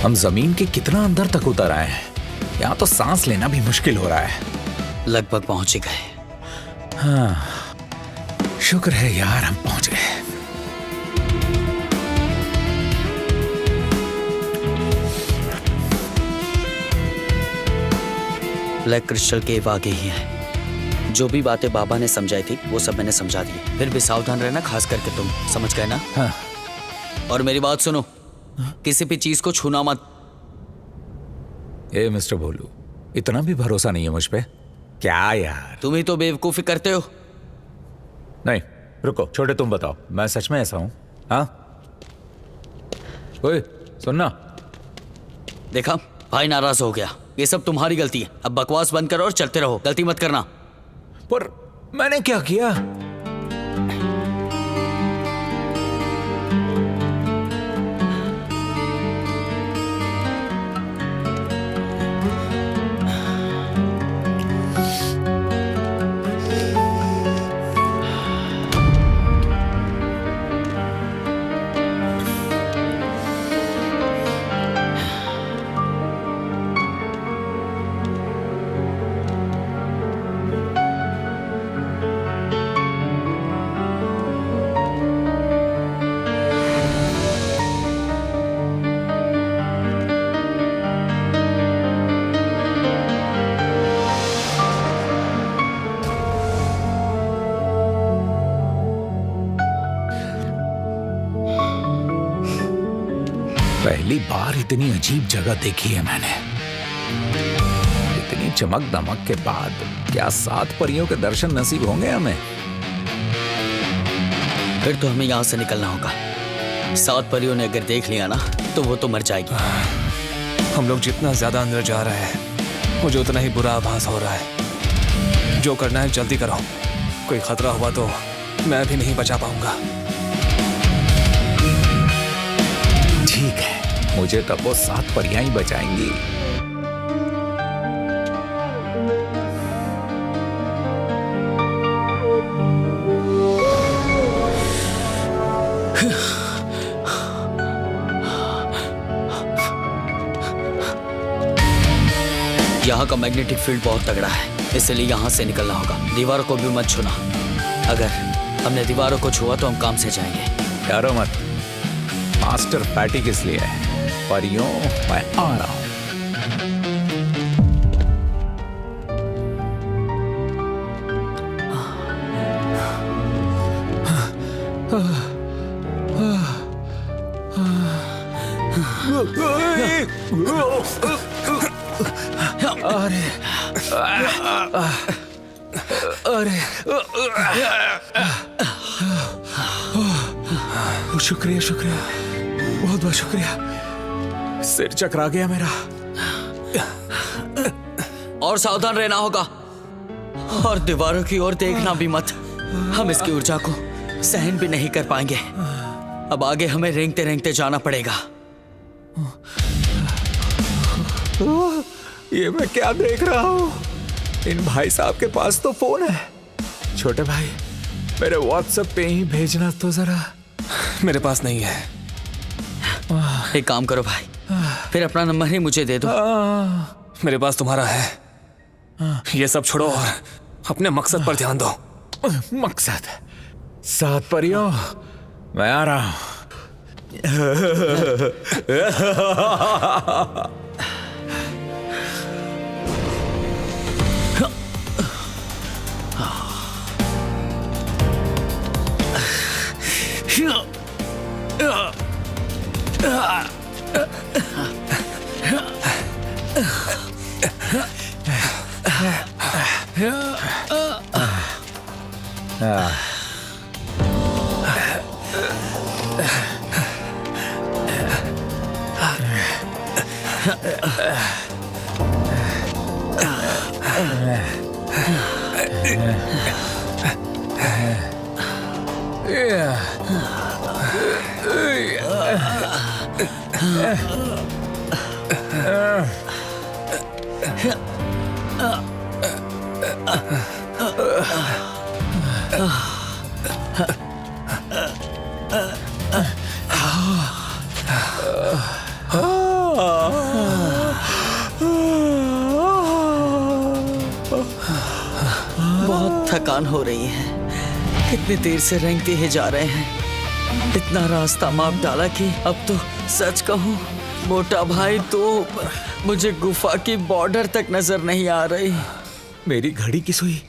हम जमीन के कितना अंदर तक उतर आए हैं। यहाँ तो सांस लेना भी मुश्किल हो रहा है। लगभग पहुंच ही गए। हाँ, शुक्र है यार हम पहुंच गए। ब्लैक क्रिस्टल केव आगे ही है। जो भी बातें बाबा ने समझाई थी वो सब मैंने समझा दी। फिर भी सावधान रहना, खास करके तुम, समझ गए ना? हाँ। और मेरी बात सुनो, किसी भी चीज को छूना मत। ए मिस्टर भोलू, इतना भी भरोसा नहीं है मुझ पे क्या यार? तुम ही तो बेवकूफी करते हो। नहीं रुको, छोटे तुम बताओ, मैं सच में ऐसा हूं? हाँ, ओए सुनना। देखा, भाई नाराज हो गया। ये सब तुम्हारी गलती है। अब बकवास बंद करो और चलते रहो, गलती मत करना। पर मैंने क्या किया? पहली बार इतनी अजीब जगह देखी है मैंने। इतनी चमक दमक के बाद क्या 7 परियों के दर्शन नसीब होंगे हमें? फिर तो हमें यहाँ से निकलना होगा। 7 परियों ने अगर देख लिया ना तो वो तो मर जाएगी। हम लोग जितना ज्यादा अंदर जा रहे हैं मुझे उतना ही बुरा आभास हो रहा है। जो करना है जल्दी करो, कोई खतरा हुआ तो मैं भी नहीं बचा पाऊंगा। ठीक है, मुझे तब वो 7 परियां ही बचाएंगी। यहाँ का मैग्नेटिक फील्ड बहुत तगड़ा है, इसलिए यहाँ से निकलना होगा। दीवारों को भी मत छूना। अगर हमने दीवारों को छुआ तो हम काम से जाएंगे। डरो मत, मास्टर पैटी किस लिए है? परियों, मैं आ रहा हूं। अरे अरे शुक्रिया शुक्रिया, बहुत बहुत शुक्रिया। सिर चकरा गया मेरा। और सावधान रहना होगा और दीवारों की ओर देखना भी मत। हम इसकी ऊर्जा को सहन भी नहीं कर पाएंगे। अब आगे हमें रेंगते रेंगते जाना पड़ेगा। ये मैं क्या देख रहा हूँ? इन भाई साहब के पास तो फोन है। छोटे भाई, मेरे व्हाट्सएप पे ही भेजना तो जरा। मेरे पास नहीं है। एक काम करो भाई, फिर अपना नंबर ही मुझे दे दो। मेरे पास तुम्हारा है। ये सब छोड़ो और अपने मकसद पर ध्यान दो। मकसद? 7 परियों, मैं आ रहा हूं। बहुत थकान हो रही है। कितनी देर से रेंगते ही जा रहे हैं। इतना रास्ता माप डाला कि अब तो सच कहूँ मोटा भाई तो मुझे गुफा की बॉर्डर तक नजर नहीं आ रही। मेरी घड़ी की सुई,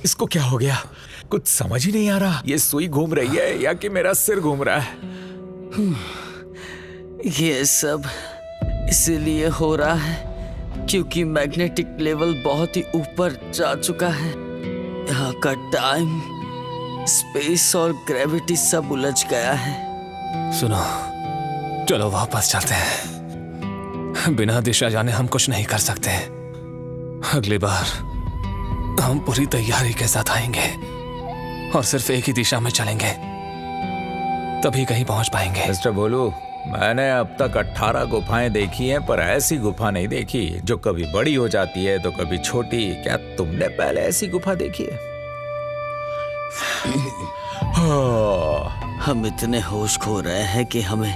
इसको क्या हो गया? कुछ समझ ही नहीं आ रहा। ये सुई घूम रही है या कि मेरा सिर घूम रहा है? ये सब इसीलिए हो रहा है क्योंकि मैग्नेटिक लेवल बहुत ही ऊपर जा चुका है। यहाँ का टाइम, स्पेस और ग्रेविटी सब उलझ गया है। सुनो, चलो वापस चलते हैं। बिना दिशा जाने हम कुछ नहीं कर सकते। अगली बार हम पूरी तैयारी के साथ आएंगे और सिर्फ एक ही दिशा में चलेंगे, तभी कहीं पहुंच पाएंगे। मिस्टर भोलू, मैंने अब तक 18 गुफाएं देखी हैं, पर ऐसी गुफा नहीं देखी जो कभी बड़ी हो जाती है तो कभी छोटी। क्या तुमने पहले ऐसी गुफा देखी है? हम इतने होश खो रहे हैं कि हमें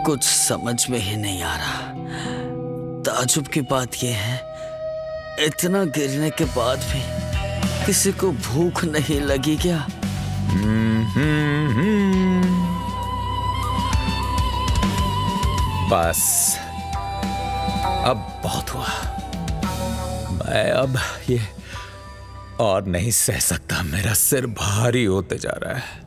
कुछ समझ में ही नहीं आ रहा। ताजुब की बात यह है, इतना गिरने के बाद भी किसी को भूख नहीं लगी क्या? बस अब बहुत हुआ। मैं अब ये और नहीं सह सकता। मेरा सिर भारी होते जा रहा है।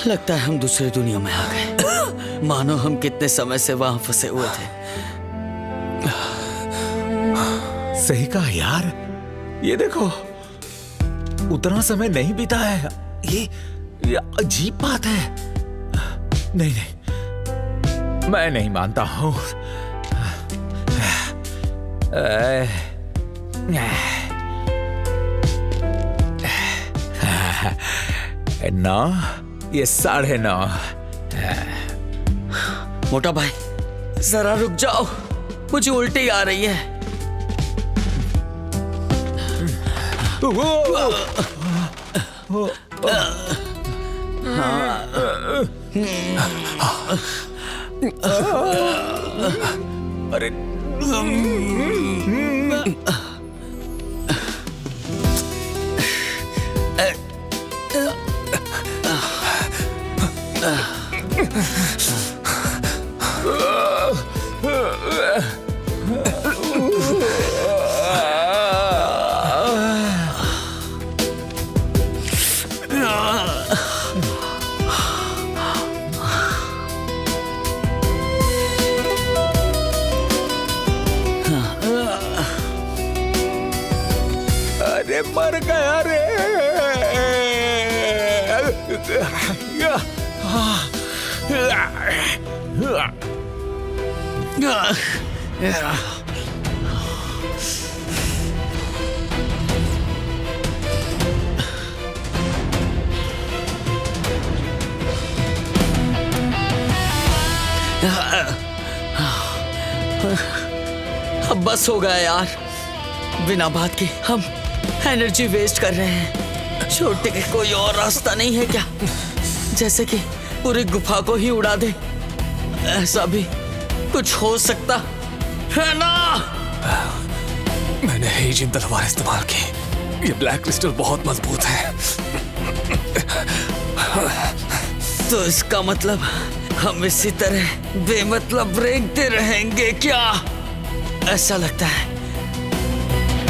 लगता है हम दूसरी दुनिया में आ गए। मानो हम कितने समय से वहां फंसे हुए थे। सही कहा यार। ये देखो, उतना समय नहीं बीता है। ये अजीब बात है। नहीं नहीं, मैं नहीं मानता हूं। नौ, ये 9:30। मोटा भाई जरा रुक जाओ, मुझे उल्टी आ रही है। अरे अरे मर गया रे। अब बस हो गया यार। बिना बात के हम एनर्जी वेस्ट कर रहे हैं। छोड़ने के कोई और रास्ता नहीं है क्या? जैसे कि पूरी गुफा को ही उड़ा दे, ऐसा भी कुछ हो सकता है ना? मैंने हेजिन तलवार इस्तेमाल की। ये ब्लैक क्रिस्टल बहुत मजबूत है। तो इसका मतलब हम इसी तरह बेमतलब रेंगते रहेंगे क्या? ऐसा लगता है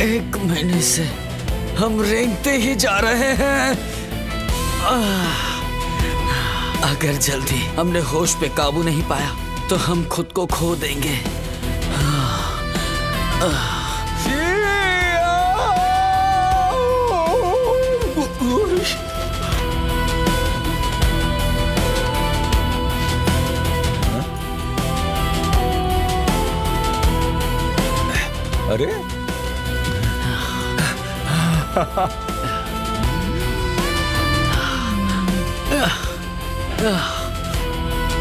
1 महीने से हम रेंगते ही जा रहे हैं। अगर जल्दी हमने होश पे काबू नहीं पाया तो हम खुद को खो देंगे। अरे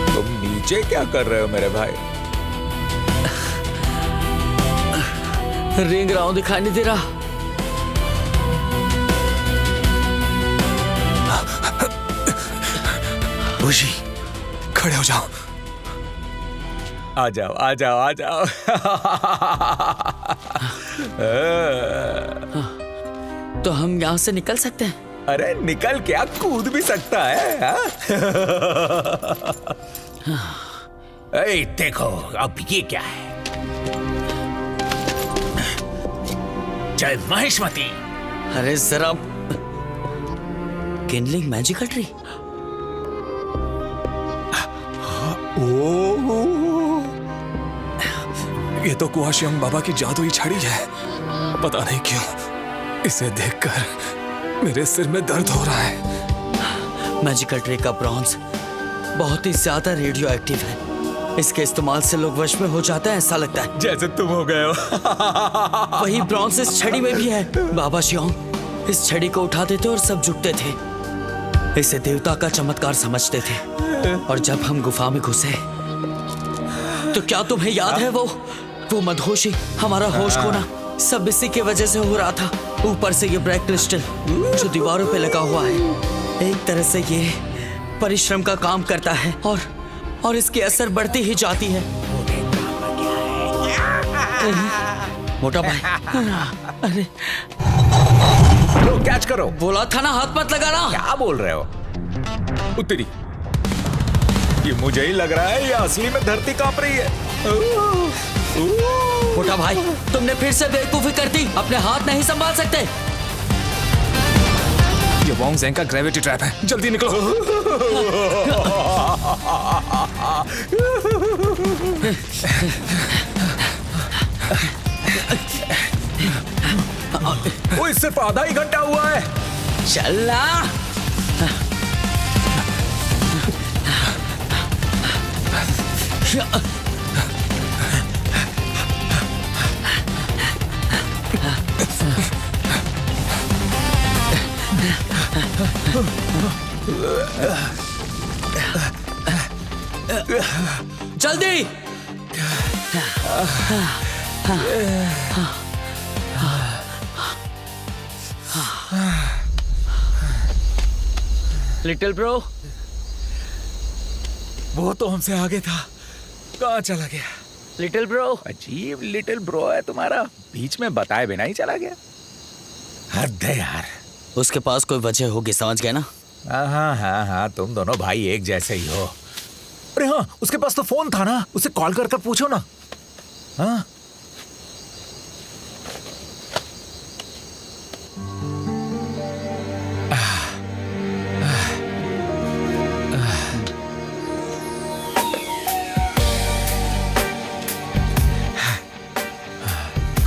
तुम नीचे क्या कर रहे हो मेरे भाई? रेंग रहा हूं, दिखाई नहीं दे रहा। ऋषि, खड़े हो जाओ। आ जाओ आ जाओ आ जाओ। तो हम यहाँ से निकल सकते हैं? अरे निकल क्या, कूद भी सकता है। ए, देखो अब ये क्या है? जय महेशमती। अरे जरा, किनलिंग मैजिकल ट्री। ये तो कुआशियंग बाबा की जादुई छड़ी है। पता नहीं क्यों इसे देखकर मेरे सिर में दर्द हो रहा है। मैजिकल ट्री का ब्रॉन्ज बहुत ही ज्यादा रेडियो एक्टिव है। इसके इस्तेमाल से लोग वश में हो जाते हैं, ऐसा लगता है जैसे तुम हो गए हो। वही ब्रॉन्ज इस छड़ी में भी है। बाबा शियोंग इस छड़ी को उठाते थे और सब झुकते थे। इसे देवता का चमत्कार समझते थे। और जब हम गुफा में घुसे तो क्या तुम्हें याद है वो मदहोशी, हमारा होश खोना, सब इसी की वजह से हो रहा था। ऊपर से ये ब्लैक क्रिस्टल जो दीवारों पे लगा हुआ है, एक तरह से ये परिश्रम का काम करता है और इसकी असर बढ़ती ही जाती है। मोटा भाई, अरे लो कैच करो। बोला था ना हाथ मत लगाना। क्या बोल रहे हो? उत्तरी, ये मुझे ही लग रहा है ये असली में धरती कांप रही है। मोटा भाई, तुमने फिर से बेवकूफी कर दी। अपने हाथ नहीं संभाल सकते। ये वोंग ज़ेंग का ग्रेविटी ट्रैप है, जल्दी निकलो। वो सिर्फ आधा ही घंटा हुआ है। चलना। जल्दी। लिटिल ब्रो, वो तो हमसे आगे था, कहाँ चला गया? Little bro. अजीब लिटिल ब्रो है तुम्हारा, बीच में बताए बिना ही चला गया। हद है यार। उसके पास कोई वजह होगी, समझ गए ना? हाँ हाँ हाँ, तुम दोनों भाई एक जैसे ही हो। अरे हाँ, उसके पास तो फोन था ना, उसे कॉल कर पूछो ना। हाँ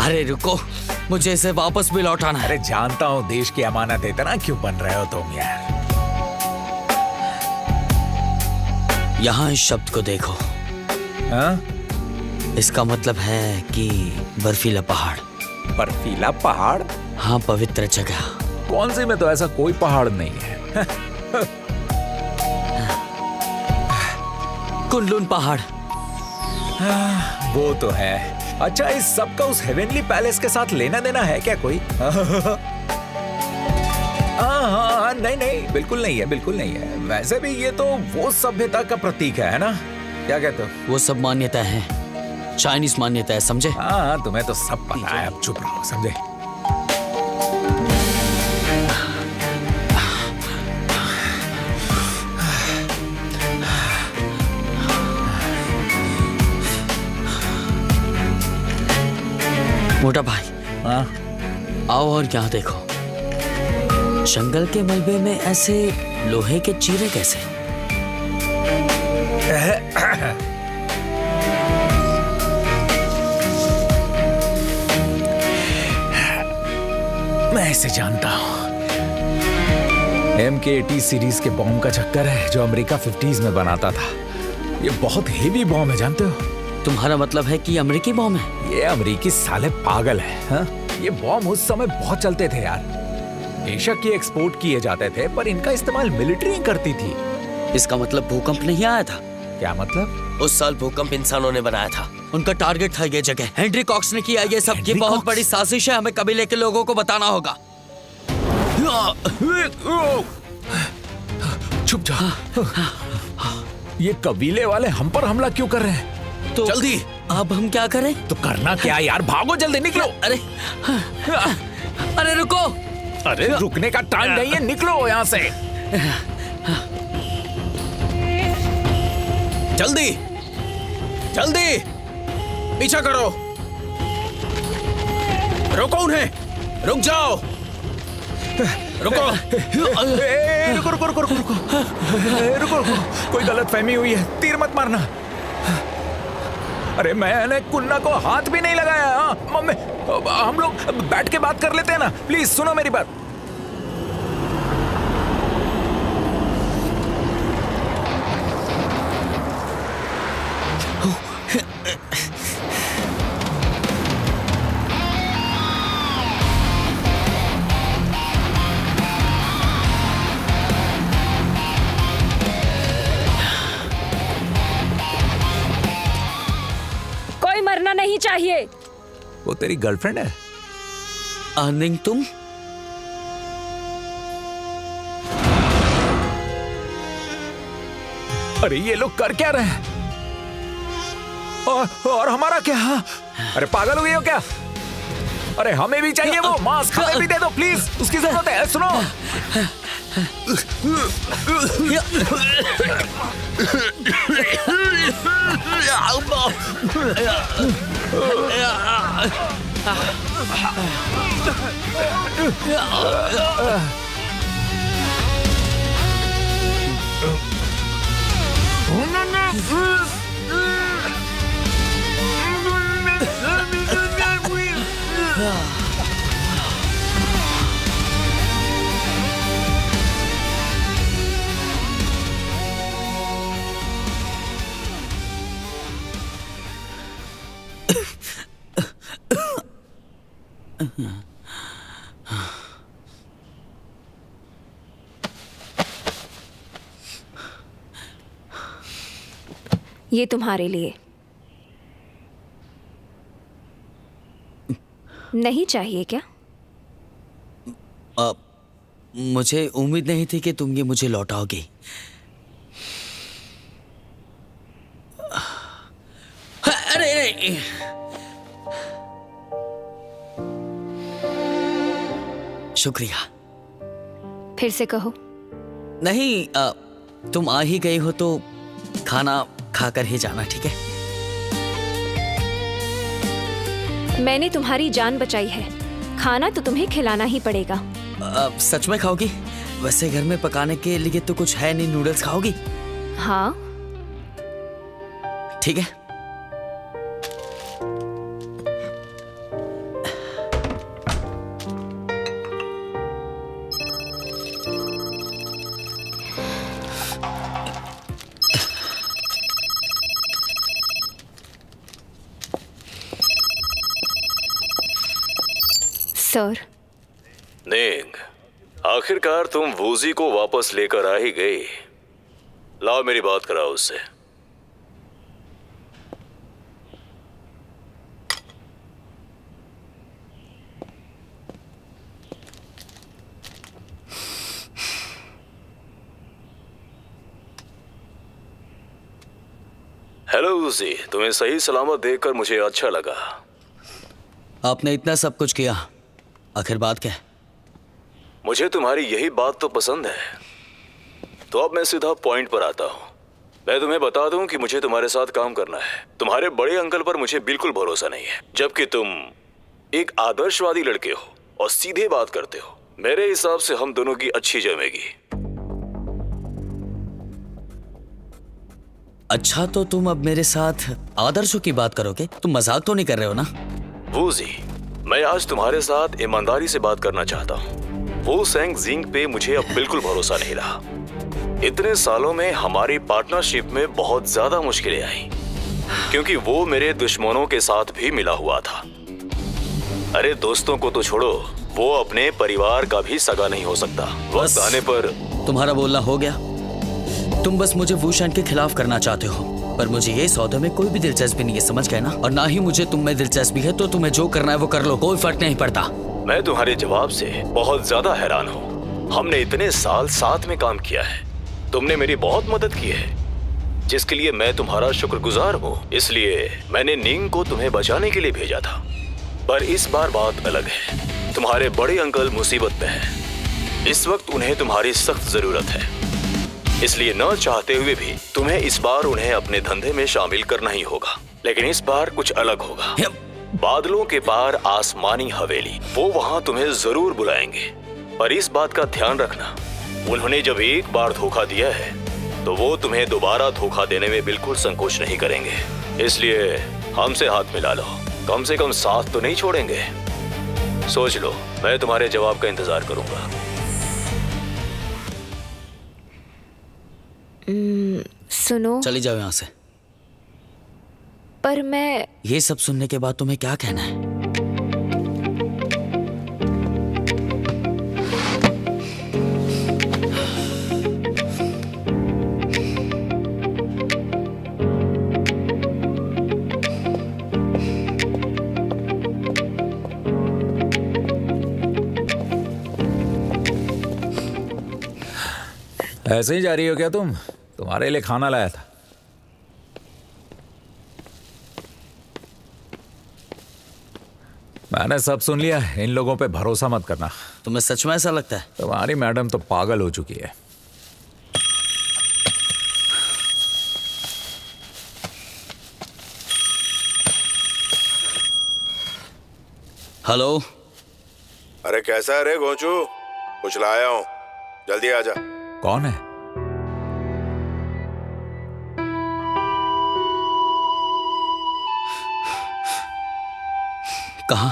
अरे रुको, मुझे इसे वापस भी लौटाना है। अरे जानता हूँ देश की अमानत है, इतना क्यों बन रहे हो तुम यार? यहाँ इस शब्द को देखो। हाँ? इसका मतलब है कि बर्फीला पहाड़। बर्फीला पहाड़? हाँ, पवित्र जगह। कौन सी में तो ऐसा कोई पहाड़ नहीं है। कुनलुन पहाड़। वो तो है। अच्छा, इस सब का उस हेवेनली पैलेस के साथ लेना देना है क्या कोई? हाँ, नहीं नहीं, बिल्कुल नहीं है, बिल्कुल नहीं है। वैसे भी ये तो वो सभ्यता का प्रतीक है ना? क्या कहते हो? वो सब मान्यता है, चाइनीज मान्यता है, समझे? हाँ, तुम्हें तो सब पता है, अब चुप रहो, समझे? मोटा भाई, हाँ? आओ और यहाँ देखो। जंगल के मलबे में ऐसे लोहे के चीरे कैसे? मैं इसे जानता हूँ। MK-80 सीरीज के बॉम्ब का चक्कर है जो अमेरिका 50s में बनाता था। ये बहुत हेवी बॉम्ब है, जानते हो? तुम्हारा मतलब है कि अमेरिकी बॉम्ब है? ये अमेरिकी साले पागल है। हाँ? ये बॉम्ब उस समय बहुत चलते थे यार। बेशक ये एक्सपोर्ट किए जाते थे, पर इनका इस्तेमाल मिलिट्री करती थी। इसका मतलब भूकंप नहीं आया था? क्या मतलब? उस साल भूकंप इंसानों ने बनाया था। उनका टारगेट था ये जगह। हेनरी कॉक्स ने किया ये सब। ये हेनरी बहुत कॉक्स? बड़ी साजिश है, हमें कबीले के लोगों को बताना होगा। चुप जा। ये कबीले वाले हम पर हमला क्यों कर रहे हैं? तो जल्दी। अब हम क्या करें? तो करना क्या यार, भागो जल्दी, निकलो। अरे अरे रुको। अरे रुकने का टाइम नहीं है, निकलो यहाँ से। जल्दी जल्दी पीछा करो। रोको उन्हें, रुक जाओ, रुको। रुको रुको रुको रुको रुको रुको रुको, कोई गलत फहमी हुई है, तीर मत मारना। अरे मैंने कुन्ना को हाथ भी नहीं लगाया। हाँ मम्मी, हम लोग बैठ के बात कर लेते हैं ना, प्लीज सुनो मेरी बात। कोई मरना नहीं चाहिए। वो तेरी गर्लफ्रेंड है? आनिंग तुम? अरे ये लोग कर क्या रहे हैं? और हमारा क्या? अरे पागल हो गए हो क्या? अरे हमें भी चाहिए वो मास्क, हमें भी दे दो प्लीज, उसकी जरूरत है। सुनो, ये तुम्हारे लिए। नहीं चाहिए क्या? मुझे उम्मीद नहीं थी कि तुम ये मुझे लौटाओगी। अरे अरे, शुक्रिया। फिर से कहो। नहीं, तुम आ ही गई हो तो खाना खाकर ही जाना, ठीक है? मैंने तुम्हारी जान बचाई है, खाना तो तुम्हें खिलाना ही पड़ेगा। सच में खाओगी? वैसे घर में पकाने के लिए तो कुछ है नहीं, नूडल्स खाओगी? हाँ। ठीक है। सर। निंग, आखिरकार तुम वूजी को वापस लेकर आ ही गई। लाओ मेरी बात कराओ उससे। हेलो वूजी, तुम्हें सही सलामत देखकर मुझे अच्छा लगा। आपने इतना सब कुछ किया, आखिर बात क्या है? मुझे तुम्हारी यही बात तो पसंद है। तो अब मैं सीधा पॉइंट पर आता हूँ। मैं तुम्हें बता दूं कि मुझे तुम्हारे साथ काम करना है। तुम्हारे बड़े अंकल पर मुझे बिल्कुल भरोसा नहीं है, जबकि तुम एक आदर्शवादी लड़के हो और सीधे बात करते हो। मेरे हिसाब से हम दोनों की अच्छी जमेगी। अच्छा, तो तुम अब मेरे साथ आदर्शों की बात करोगे? तुम मजाक तो नहीं कर रहे हो ना? वूजी, मैं आज तुम्हारे साथ ईमानदारी से बात करना चाहता हूँ। वो सेंग जिंग पे मुझे अब बिल्कुल भरोसा नहीं रहा। इतने सालों में हमारी पार्टनरशिप में बहुत ज्यादा मुश्किलें आई, क्योंकि वो मेरे दुश्मनों के साथ भी मिला हुआ था। अरे दोस्तों को तो छोड़ो, वो अपने परिवार का भी सगा नहीं हो सकता। बस। वक्त आने पर तुम्हारा बोलना हो गया। तुम बस मुझे वुशेन के खिलाफ करना चाहते हो, पर मुझे ये सौदे में कोई भी दिलचस्पी नहीं है, समझ गए ना? और ना ही मुझे तुम में दिलचस्पी है, तो तुम्हें जो करना है वो कर लो, कोई फर्क नहीं पड़ता। मैं तुम्हारे जवाब से बहुत ज्यादा हैरान हूँ। हमने इतने साल साथ में काम किया है, तुमने मेरी बहुत मदद की है, जिसके लिए मैं तुम्हारा शुक्रगुजार हूँ। इसलिए मैंने निंग को तुम्हें बचाने के लिए भेजा था। पर इस बार बात अलग है। तुम्हारे बड़े अंकल मुसीबत में हैं। इस वक्त उन्हें तुम्हारी सख्त जरूरत है। इसलिए न चाहते हुए भी तुम्हें इस बार उन्हें अपने धंधे में शामिल करना ही होगा। लेकिन इस बार कुछ अलग होगा। बादलों के पार आसमानी हवेली, वो वहाँ तुम्हें जरूर बुलाएंगे। पर इस बात का ध्यान रखना, उन्होंने जब एक बार धोखा दिया है तो वो तुम्हें दोबारा धोखा देने में बिल्कुल संकोच नहीं करेंगे। इसलिए हमसे हाथ मिला लो, कम से कम साथ तो नहीं छोड़ेंगे। सोच लो, मैं तुम्हारे जवाब का इंतजार करूंगा। सुनो, चली जाओ यहाँ से। पर मैं ये सब सुनने के बाद तुम्हें क्या कहना है? ऐसे ही जा रही हो क्या तुम? तुम्हारे लिए खाना लाया था। मैंने सब सुन लिया। इन लोगों पे भरोसा मत करना। तुम्हें सच में ऐसा लगता है? तुम्हारी मैडम तो पागल हो चुकी है। हेलो। अरे कैसा है रे गोचू? कुछ लाया हूँ, जल्दी आ जा। कौन है? कहाँ?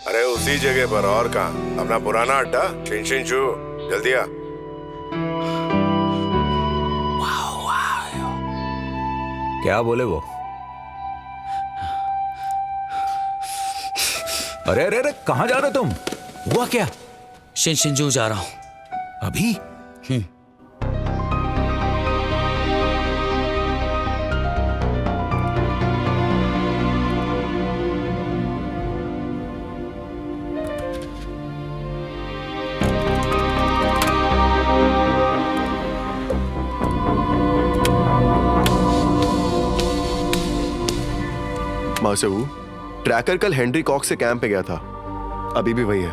अरे उसी जगह पर, और कहाँ? अपना पुराना अड्डा शिनशिनचू, जल्दी आ। क्या बोले वो? अरे अरे अरे, कहाँ जा रहे हो तुम? हुआ क्या? शिनशिनजू जा रहा हूँ। अभी? मासेऊ, ट्रैकर कल हेनरी कॉक्स से कैंप पे गया था। अभी भी वही है।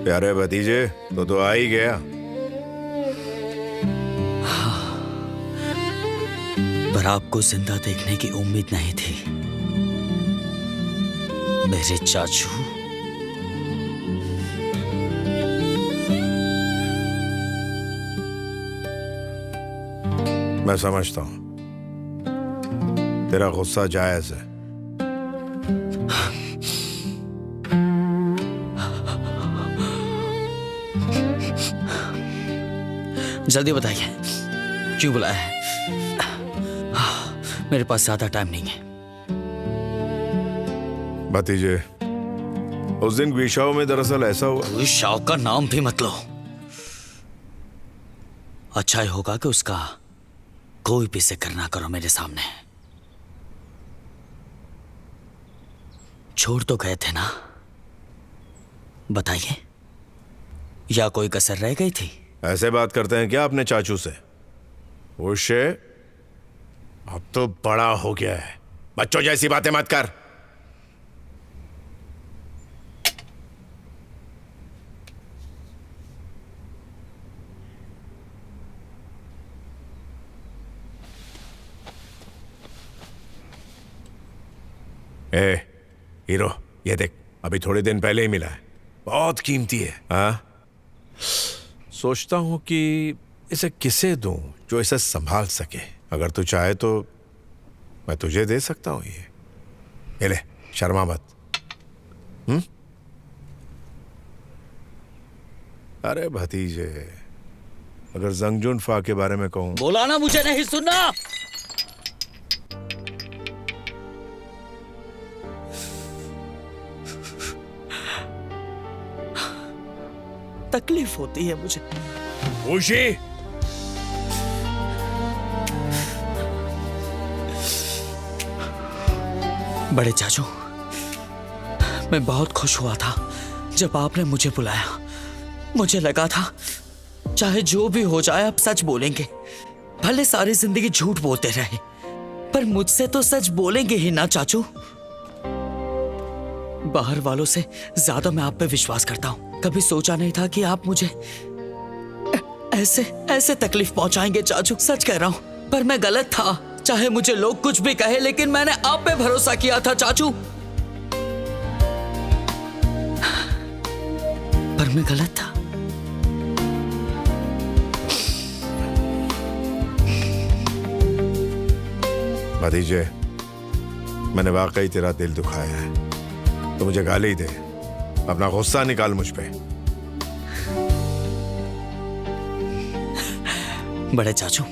प्यारे भतीजे, तो आ ही गया। पर आपको जिंदा देखने की उम्मीद नहीं थी मेरे चाचू। मैं समझता हूँ, तेरा गुस्सा जायज है। जल्दी बताइए, क्यों बुलाया है? मेरे पास ज्यादा टाइम नहीं है। भतीजे, उस दिन ग्वीशाओ में दरअसल ऐसा हुआ। कोई शाओ का नाम भी मत लो। अच्छा ही होगा कि उसका कोई भी जिक्र ना करो मेरे सामने। छोड़ तो गए थे ना? बताइए, या कोई कसर रह गई थी? ऐसे बात करते हैं क्या अपने चाचू से? उसे अब तो बड़ा हो गया है, बच्चों जैसी बातें मत कर। ए हीरो, ये देख, अभी थोड़े दिन पहले ही मिला है, बहुत कीमती है। हाँ, सोचता हूं कि इसे किसे दूं जो इसे संभाल सके। अगर तू चाहे तो मैं तुझे दे सकता हूं ये ले, शर्मा मत। अरे भतीजे, अगर जंगजुनफा के बारे में कहूं, बोला ना मुझे नहीं सुनना। तकलीफ होती है मुझे। खुशी, बड़े चाचू, मैं बहुत खुश हुआ था जब आपने मुझे बुलाया। मुझे लगा था चाहे जो भी हो जाए आप सच बोलेंगे, भले सारी जिंदगी झूठ बोलते रहे, पर मुझसे तो सच बोलेंगे ही ना चाचू। बाहर वालों से ज्यादा मैं आप पे विश्वास करता हूं। कभी सोचा नहीं था कि आप मुझे ऐसे ऐसे तकलीफ पहुंचाएंगे चाचू, सच कह रहा हूं। पर मैं गलत था, चाहे मुझे लोग कुछ भी कहे, लेकिन मैंने आप पे भरोसा किया था चाचू। पर मैं गलत था। भतीजे, मैंने वाकई तेरा दिल दुखाया है, तो मुझे गाली दे, अपना गुस्सा निकाल मुझ पे। बड़े चाचू,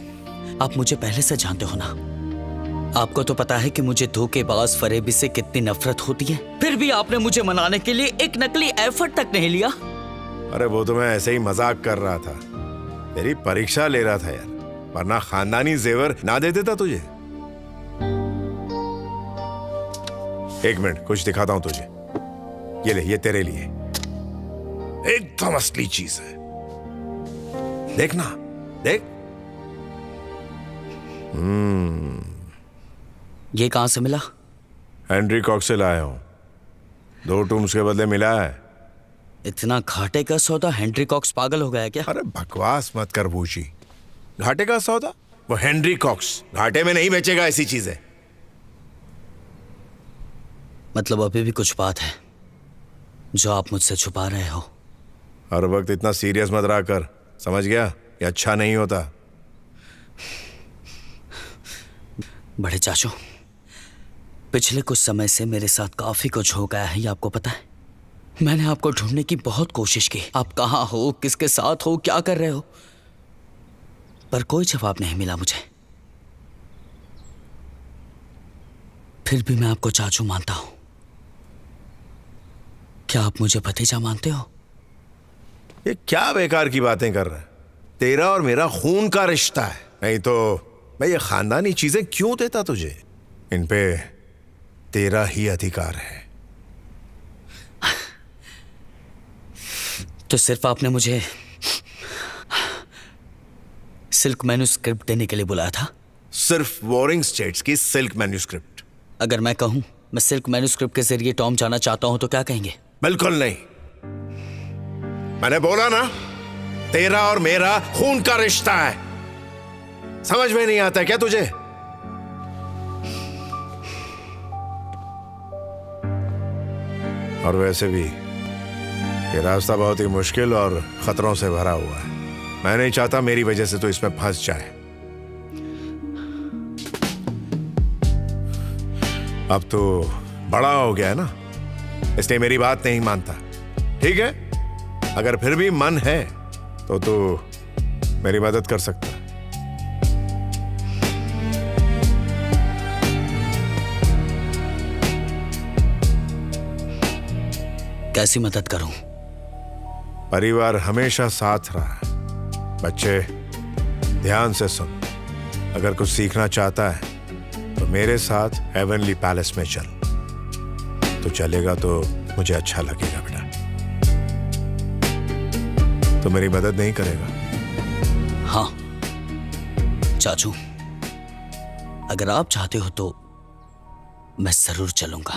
आप मुझे पहले से जानते हो ना। आपको तो पता है कि मुझे धोखेबाज फरेबी से कितनी नफरत होती है। फिर भी आपने मुझे मनाने के लिए एक नकली एफर्ट तक नहीं लिया। अरे वो तो मैं ऐसे ही मजाक कर रहा था, तेरी परीक्षा ले रहा था यार, वरना खानदानी जेवर ना दे देता तुझे। एक मिनट, कुछ दिखाता हूं तुझे। ये ले, ये तेरे लिए एकदम असली चीज है, देखना, देख। ये कहां से मिला? हेनरी कॉक्स से लाया हूं, 2 टूम्स के बदले मिला है। इतना घाटे का सौदा? हेनरी कॉक्स पागल हो गया क्या? अरे बकवास मत कर भूषी, घाटे का सौदा? वो हेनरी कॉक्स घाटे में नहीं बेचेगा ऐसी चीजें। मतलब अभी भी कुछ बात है जो आप मुझसे छुपा रहे हो। हर वक्त इतना सीरियस मत रहा कर, समझ गया? ये अच्छा नहीं होता। बड़े चाचू, पिछले कुछ समय से मेरे साथ काफी कुछ हो गया है, ये आपको पता है। मैंने आपको ढूंढने की बहुत कोशिश की, आप कहाँ हो, किसके साथ हो, क्या कर रहे हो, पर कोई जवाब नहीं मिला मुझे। फिर भी मैं आपको चाचू मानता हूं। क्या आप मुझे भतीजा मानते हो? ये क्या बेकार की बातें कर रहा है? तेरा और मेरा खून का रिश्ता है, नहीं तो मैं ये खानदानी चीजें क्यों देता तुझे? इन पे तेरा ही अधिकार है। तो सिर्फ आपने मुझे सिल्क मैन्यूस्क्रिप्ट देने के लिए बुलाया था? सिर्फ वॉरिंग स्टेट्स की सिल्क मैन्यूस्क्रिप्ट। अगर मैं कहूं मैं सिल्क मैन्यूस्क्रिप्ट के जरिए टॉम जाना चाहता हूं तो क्या कहेंगे? बिल्कुल नहीं। मैंने बोला ना, तेरा और मेरा खून का रिश्ता है। समझ में नहीं आता क्या तुझे? और वैसे भी ये रास्ता बहुत ही मुश्किल और खतरों से भरा हुआ है। मैं नहीं चाहता मेरी वजह से तो इसमें फंस जाए। अब तो बड़ा हो गया है ना, इसलिए मेरी बात नहीं मानता। ठीक है, अगर फिर भी मन है तो तू मेरी मदद कर सकता है। कैसी मदद करूं? परिवार हमेशा साथ रहा है। बच्चे, ध्यान से सुन, अगर कुछ सीखना चाहता है तो मेरे साथ हेवनली पैलेस में चल। तो चलेगा तो मुझे अच्छा लगेगा बेटा। तो मेरी मदद नहीं करेगा? हाँ चाचू, अगर आप चाहते हो तो मैं जरूर चलूंगा।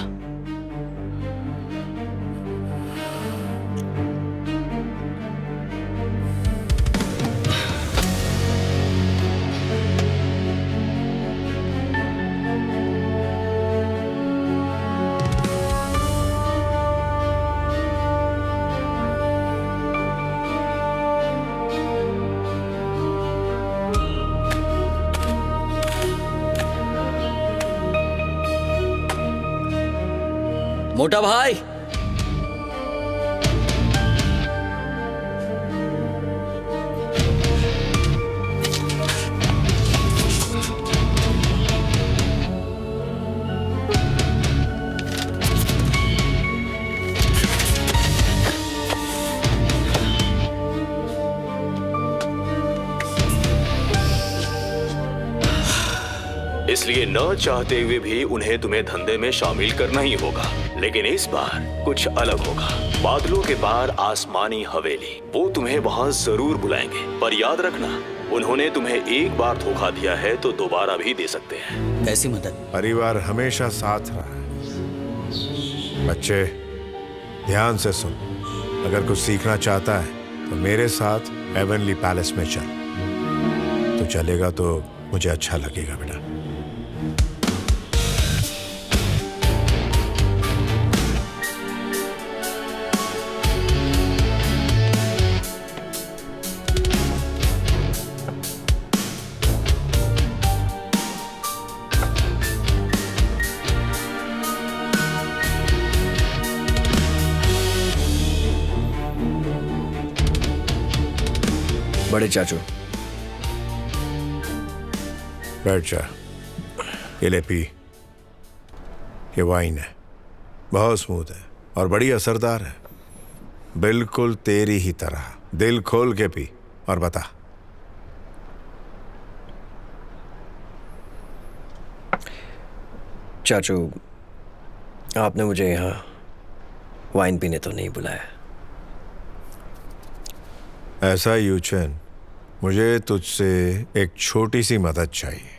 मोटा भाई, इसलिए न चाहते हुए भी उन्हें तुम्हें धंधे में शामिल करना ही होगा। लेकिन इस बार कुछ अलग होगा। बादलों के पार आसमानी हवेली, वो तुम्हें वहां जरूर बुलाएंगे। पर याद रखना, उन्होंने तुम्हें एक बार धोखा दिया है तो दोबारा भी दे सकते हैं। कैसी मदद? परिवार हमेशा साथ रहा है। बच्चे ध्यान से सुन, अगर कुछ सीखना चाहता है तो मेरे साथ हेवनली पैलेस में चल। तो चलेगा तो मुझे अच्छा लगेगा बेटा। बड़े चाचू, बैठ जा, ये ले पी। ये वाइन है, बहुत स्मूथ है और बड़ी असरदार है, बिल्कुल तेरी ही तरह। दिल खोल के पी और बता। चाचू, आपने मुझे यहाँ वाइन पीने तो नहीं बुलाया। ऐसा यूचन, मुझे तुझसे एक छोटी सी मदद चाहिए।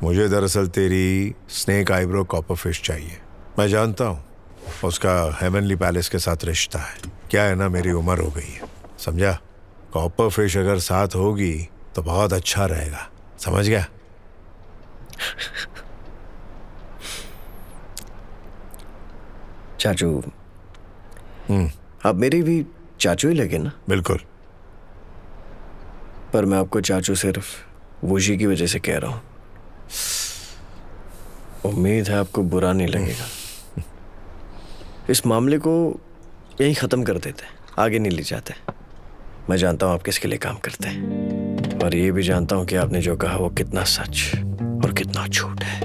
मुझे दरअसल तेरी स्नेक आईब्रो कॉपर फिश चाहिए। मैं जानता हूँ उसका हेवनली पैलेस के साथ रिश्ता है। क्या है ना, मेरी उम्र हो गई है, समझा? कॉपर फिश अगर साथ होगी तो बहुत अच्छा रहेगा, समझ गया? चाचू, आप मेरे भी चाचू ही लगे ना? बिल्कुल। पर मैं आपको चाचू सिर्फ वुशी की वजह से कह रहा हूँ। उम्मीद है आपको बुरा नहीं लगेगा। इस मामले को यहीं ख़त्म कर देते हैं, आगे नहीं ले जाते। मैं जानता हूँ आप किसके लिए काम करते हैं, और ये भी जानता हूँ कि आपने जो कहा वो कितना सच और कितना झूठ है।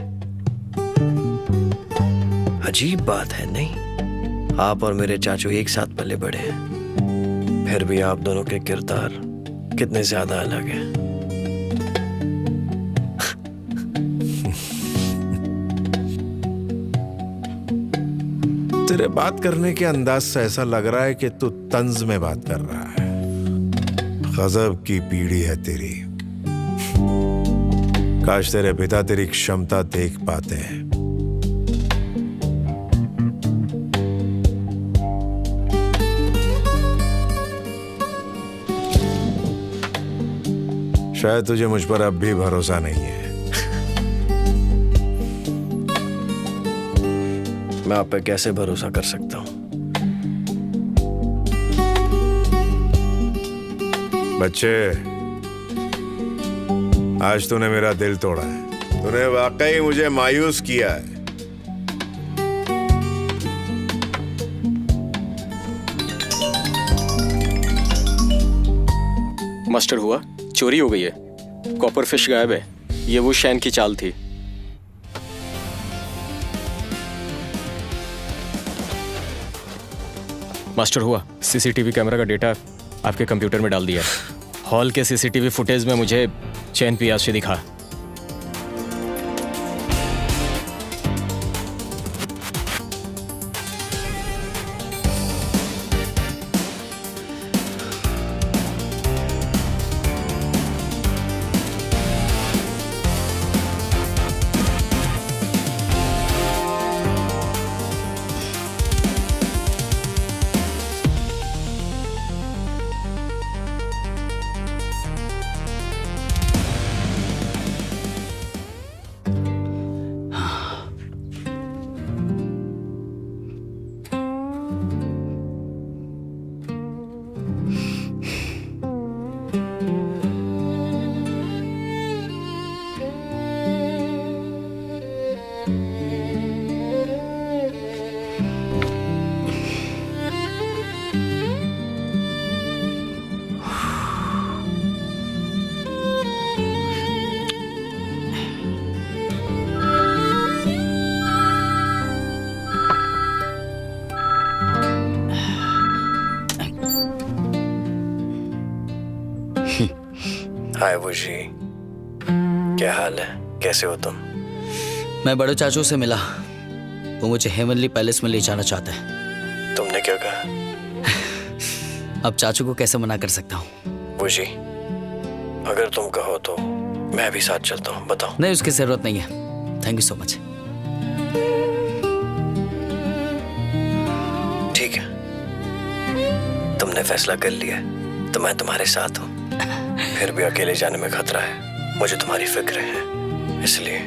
अजीब बात है नहीं? आप और मेरे चाचू एक साथ पले बड़े हैं, फिर भी आप दोनों के किरदार कितने ज्यादा अलग हैं। तेरे बात करने के अंदाज से ऐसा लग रहा है कि तू तंज में बात कर रहा है। गजब की पीढ़ी है तेरी। काश तेरे पिता तेरी क्षमता देख पाते हैं। शायद तुझे मुझ पर अब भी भरोसा नहीं है। मैं आप पे कैसे भरोसा कर सकता हूँ? बच्चे, आज तूने मेरा दिल तोड़ा है। तूने वाकई मुझे मायूस किया है। मास्टर हुआ, चोरी हो गई है। कॉपर फिश गायब है। ये वो शैन की चाल थी। मास्टर हुआ, सीसीटीवी कैमरा का डेटा आपके कंप्यूटर में डाल दिया है। हॉल के सीसीटीवी फुटेज में मुझे चैन पियासे दिखा। हाय वुजी, क्या हाल है? कैसे हो तुम? मैं बड़े चाचू से मिला, वो मुझे हेवनली पैलेस में ले जाना चाहता है। तुमने क्या कहा? अब चाचू को कैसे मना कर सकता हूँ? वुजी, अगर तुम कहो तो मैं भी साथ चलता हूँ, बताओ। नहीं, उसकी जरूरत नहीं है। Thank you so much. ठीक है, तुमने फैसला कर लिया तो मैं तुम्हारे साथ हूँ। फिर भी अकेले जाने में खतरा है, मुझे तुम्हारी फिक्र है, इसलिए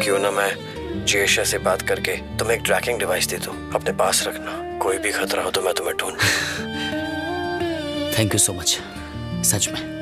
क्यों ना मैं जेशा से बात करके तुम्हें एक ट्रैकिंग डिवाइस दे दूँ, अपने पास रखना। कोई भी खतरा हो तो मैं तुम्हें ढूंढ। थैंक यू सो मच, सच में।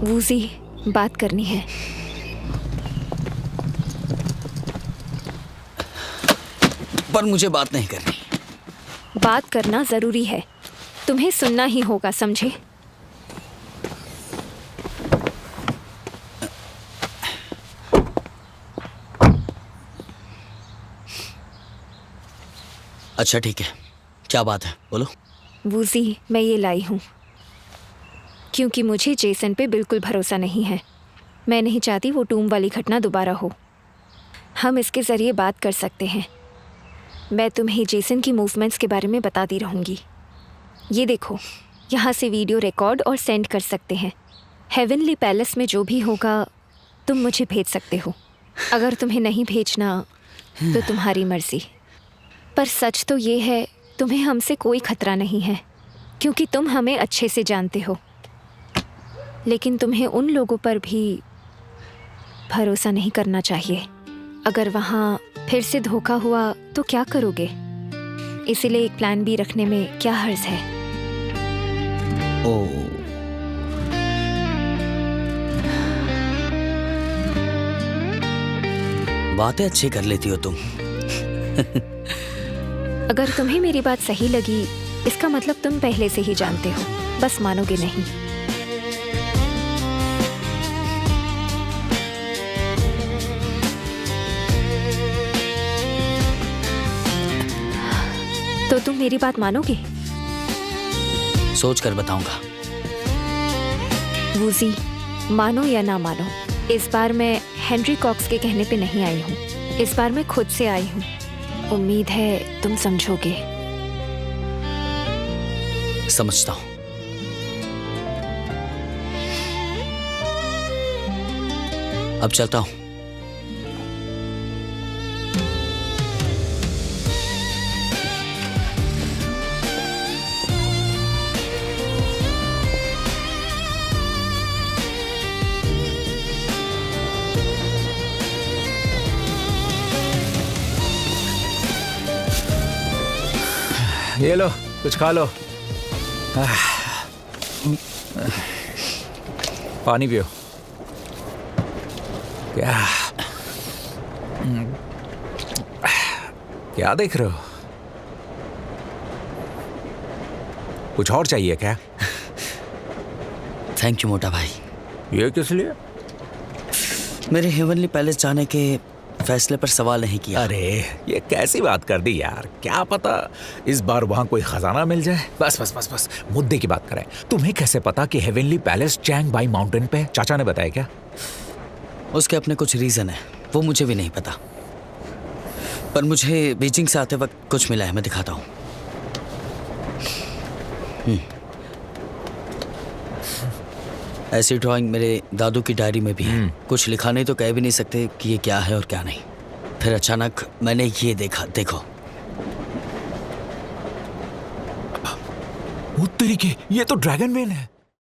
वूजी, बात करनी है। पर मुझे बात नहीं करनी। बात करना जरूरी है, तुम्हें सुनना ही होगा, समझे? अच्छा ठीक है, क्या बात है, बोलो। वूजी, मैं ये लाई हूँ क्योंकि मुझे जेसन पे बिल्कुल भरोसा नहीं है। मैं नहीं चाहती वो टूम वाली घटना दोबारा हो। हम इसके ज़रिए बात कर सकते हैं। मैं तुम्हें जेसन की मूवमेंट्स के बारे में बताती रहूँगी। ये देखो, यहाँ से वीडियो रिकॉर्ड और सेंड कर सकते हैं। हेवनली पैलेस में जो भी होगा तुम मुझे भेज सकते हो। अगर तुम्हें नहीं भेजना तो तुम्हारी मर्ज़ी। पर सच तो ये है, तुम्हें हमसे कोई खतरा नहीं है क्योंकि तुम हमें अच्छे से जानते हो। लेकिन तुम्हें उन लोगों पर भी भरोसा नहीं करना चाहिए। अगर वहाँ फिर से धोखा हुआ तो क्या करोगे? इसीलिए एक प्लान बी रखने में क्या हर्ज है? ओह, बातें अच्छी कर लेती हो तुम। अगर तुम्हें मेरी बात सही लगी, इसका मतलब तुम पहले से ही जानते हो, बस मानोगे नहीं। तो तुम मेरी बात मानोगे? सोच कर बताऊंगा। वूजी, मानो या ना मानो, इस बार मैं हेनरी कॉक्स के कहने पे नहीं आई हूँ। इस बार मैं खुद से आई हूँ। उम्मीद है तुम समझोगे। समझता हूँ। अब चलता हूँ। ये लो, कुछ खा लो। पानी पियो। क्या देख रहे हो? कुछ और चाहिए क्या? थैंक यू मोटा भाई। ये किस लिए? मेरे हेवनली पैलेस जाने के फैसले पर सवाल नहीं किया। अरे ये कैसी बात कर दी यार, क्या पता इस बार वहाँ कोई खजाना मिल जाए। बस बस बस बस मुद्दे की बात करें। तुम्हें कैसे पता कि heavenly palace Chang Bai mountain पे? चाचा ने बताया क्या? उसके अपने कुछ रीजन है, वो मुझे भी नहीं पता। पर मुझे बीजिंग से आते वक्त कुछ मिला है, मैं दिखाता हूँ। ऐसी ड्राइंग मेरे दादू की डायरी में भी है। कुछ लिखा नहीं तो कह भी नहीं सकते कि ये क्या है और क्या नहीं। फिर अचानक मैंने ये देखा, देखो। वो तरीके, ये तो ड्रैगन मैन है।